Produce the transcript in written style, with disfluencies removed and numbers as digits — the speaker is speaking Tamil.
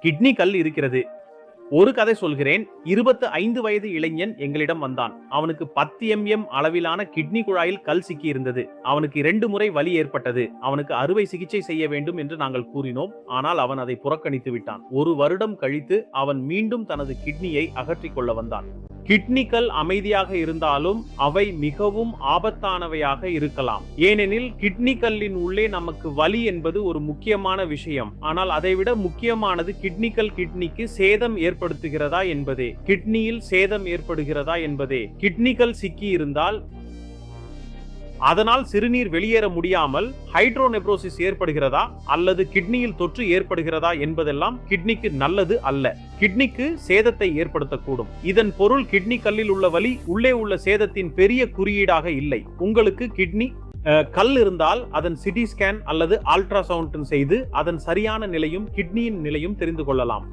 கிட்னி கல் இருக்கிறது. ஒரு கதை சொல்கிறேன். 25 வயது இளைஞன் எங்களிடம் வந்தான். அவனுக்கு 10 mm அளவிலான கிட்னி குழாயில் கல் சிக்கி இருந்தது. அவனுக்கு 2 முறை வலி ஏற்பட்டது. அவனுக்கு அறுவை சிகிச்சை செய்ய வேண்டும் என்று நாங்கள் கூறினோம். ஆனால் அவன் அதை புறக்கணித்து விட்டான். 1 வருடம் கழித்து அவன் மீண்டும் தனது கிட்னியை அகற்றிக் கொள்ள வந்தான். கிட்னிகள் அமைதியாக இருந்தாலும் அவை மிகவும் ஆபத்தானவையாக இருக்கலாம். ஏனெனில் கிட்னிகளின் உள்ளே நமக்கு வலி என்பது ஒரு முக்கியமான விஷயம். ஆனால் அதைவிட முக்கியமானது கிட்னிக்கு சேதம் ஏற்படுத்துகிறதா என்பதே. கிட்னியில் சேதம் ஏற்படுகிறதா என்பதே. கிட்னிகள் சிக்கி இருந்தால் அதனால் சிறுநீர் வெளியேற முடியாமல் ஹைட்ரோநெப்ரோசிஸ் ஏற்படுகிறதா அல்லது கிட்னியில் தொற்று ஏற்படுகிறதா என்பதெல்லாம் கிட்னிக்கு நல்லது அல்ல. கிட்னிக்கு சேதத்தை ஏற்படுத்தக்கூடும். இதன் பொருள் கிட்னி கல்லில் உள்ள வலி உள்ளே உள்ள சேதத்தின் பெரிய குறியீடாக இல்லை. உங்களுக்கு கிட்னி கல் இருந்தால் அதன் சிடி ஸ்கேன் அல்லது அல்ட்ராசவுண்ட் செய்து அதன் சரியான நிலையும் கிட்னியின் நிலையும் தெரிந்து கொள்ளலாம்.